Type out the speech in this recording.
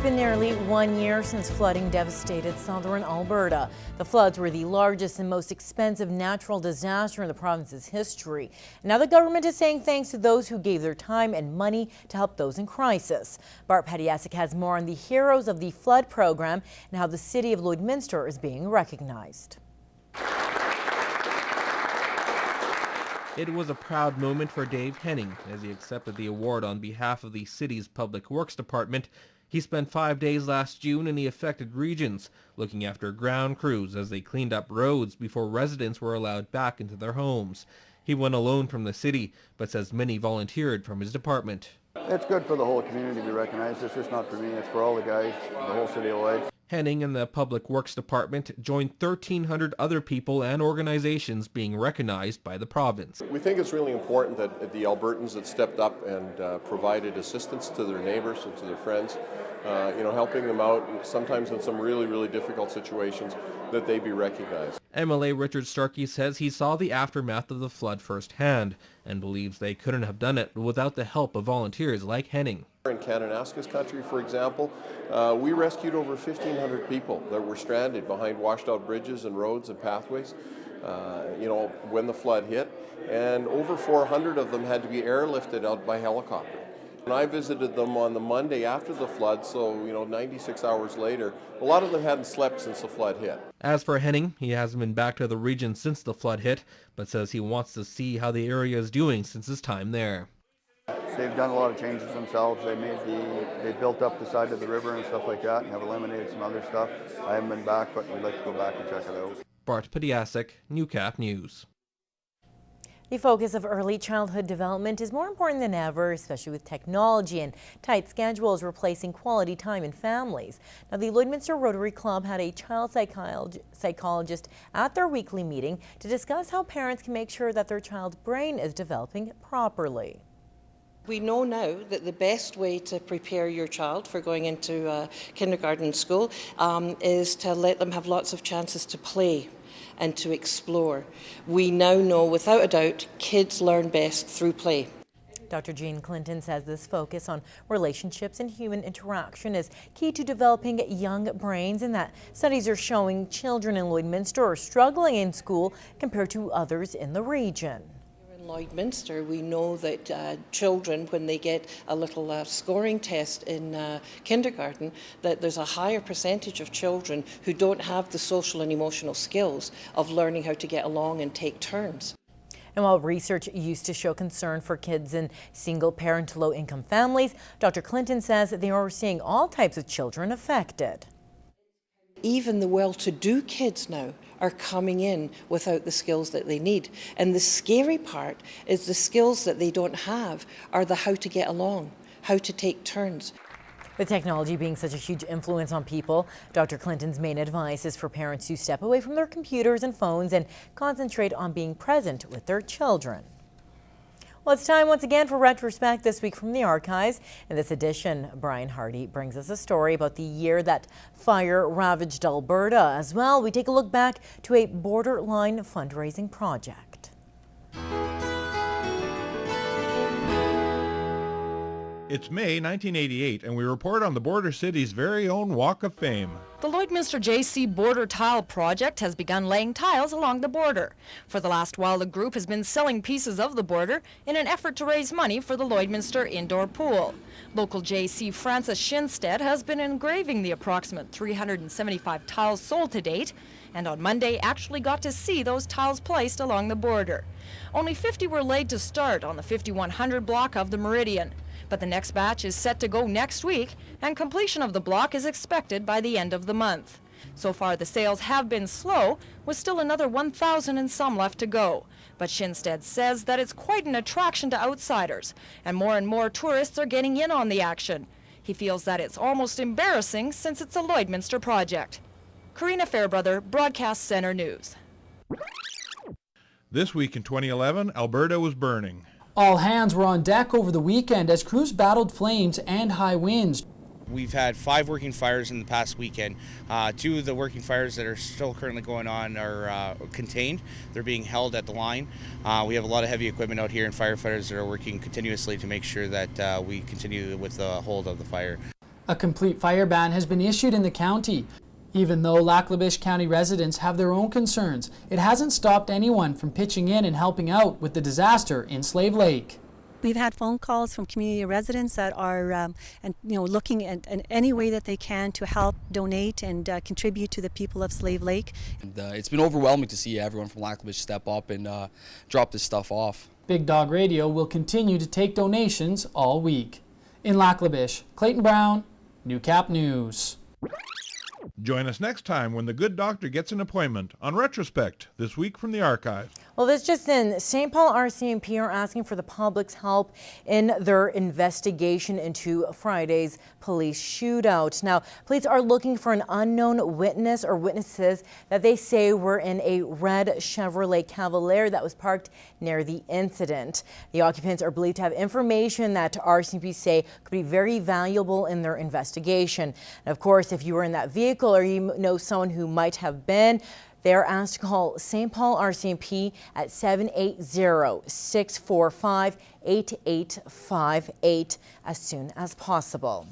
been nearly 1 year since flooding devastated southern Alberta. The floods were the largest and most expensive natural disaster in the province's history. Now the government is saying thanks to those who gave their time and money to help those in crisis. Bart Pediasic has more on the heroes of the flood program and how the city of Lloydminster is being recognized. It was a proud moment for Dave Henning as he accepted the award on behalf of the city's Public Works Department. He spent 5 days last June in the affected regions, looking after ground crews as they cleaned up roads before residents were allowed back into their homes. He went alone from the city, but says many volunteered from his department. It's good for the whole community to be recognized. It's just not for me, it's for all the guys, the whole city of Lloyd. Henning and the Public Works Department joined 1,300 other people and organizations being recognized by the province. We think it's really important that the Albertans that stepped up and provided assistance to their neighbors and to their friends, helping them out sometimes in some really, really difficult situations, that they be recognized. MLA Richard Starkey says he saw the aftermath of the flood firsthand and believes they couldn't have done it without the help of volunteers like Henning. In Kananaskis country, for example, we rescued over 1,500 people that were stranded behind washed out bridges and roads and pathways, when the flood hit, and over 400 of them had to be airlifted out by helicopter. And I visited them on the Monday after the flood, so 96 hours later. A lot of them hadn't slept since the flood hit. As for Henning, he hasn't been back to the region since the flood hit, but says he wants to see how the area is doing since his time there. They've done a lot of changes themselves. They built up the side of the river and stuff like that and have eliminated some other stuff. I haven't been back, but we'd like to go back and check it out. Bart Pediasic, Newcap News. The focus of early childhood development is more important than ever, especially with technology and tight schedules replacing quality time in families. Now, the Lloydminster Rotary Club had a child psychologist at their weekly meeting to discuss how parents can make sure that their child's brain is developing properly. We know now that the best way to prepare your child for going into kindergarten school is to let them have lots of chances to play and to explore. We now know without a doubt kids learn best through play. Dr. Jean Clinton says this focus on relationships and human interaction is key to developing young brains, and that studies are showing children in Lloydminster are struggling in school compared to others in the region. In Lloydminster, we know that children, when they get a little scoring test in kindergarten, that there's a higher percentage of children who don't have the social and emotional skills of learning how to get along and take turns. And while research used to show concern for kids in single-parent, low-income families, Dr. Clinton says that they are seeing all types of children affected. Even the well-to-do kids now are coming in without the skills that they need. And the scary part is the skills that they don't have are the how to get along, how to take turns. With technology being such a huge influence on people, Dr. Clinton's main advice is for parents to step away from their computers and phones and concentrate on being present with their children. Well, it's time once again for Retrospect this week from the archives. In this edition, Brian Hardy brings us a story about the year that fire ravaged Alberta. As well, we take a look back to a borderline fundraising project. It's May 1988, and we report on the Border City's very own Walk of Fame. The Lloydminster JC Border Tile Project has begun laying tiles along the border. For the last while, the group has been selling pieces of the border in an effort to raise money for the Lloydminster indoor pool. Local JC Francis Shinstead has been engraving the approximate 375 tiles sold to date, and on Monday actually got to see those tiles placed along the border. Only 50 were laid to start on the 5100 block of the Meridian. But the next batch is set to go next week, and completion of the block is expected by the end of the month. So far, the sales have been slow, with still another 1,000 and some left to go. But Shinstead says that it's quite an attraction to outsiders, and more tourists are getting in on the action. He feels that it's almost embarrassing since it's a Lloydminster project. Karina Fairbrother, Broadcast Center News. This week in 2011, Alberta was burning. All hands were on deck over the weekend as crews battled flames and high winds. We've had 5 working fires in the past weekend. 2 of the working fires that are still currently going on are contained. They're being held at the line. We have a lot of heavy equipment out here, and firefighters that are working continuously to make sure that we continue with the hold of the fire. A complete fire ban has been issued in the county. Even though Lac-La-Biche County residents have their own concerns, it hasn't stopped anyone from pitching in and helping out with the disaster in Slave Lake. We've had phone calls from community residents that are looking at any way that they can to help donate and contribute to the people of Slave Lake. And, it's been overwhelming to see everyone from Lac-La-Biche step up and drop this stuff off. Big Dog Radio will continue to take donations all week. In Lac-La-Biche, Clayton Brown, Newcap News. Join us next time when the good doctor gets an appointment on Retrospect, this week from the archive. Well, this just in, St. Paul RCMP are asking for the public's help in their investigation into Friday's police shootout. Now, police are looking for an unknown witness or witnesses that they say were in a red Chevrolet Cavalier that was parked near the incident. The occupants are believed to have information that RCMP say could be very valuable in their investigation. And of course, if you were in that vehicle or you know someone who might have been, they are asked to call St. Paul RCMP at 780-645-8858 as soon as possible.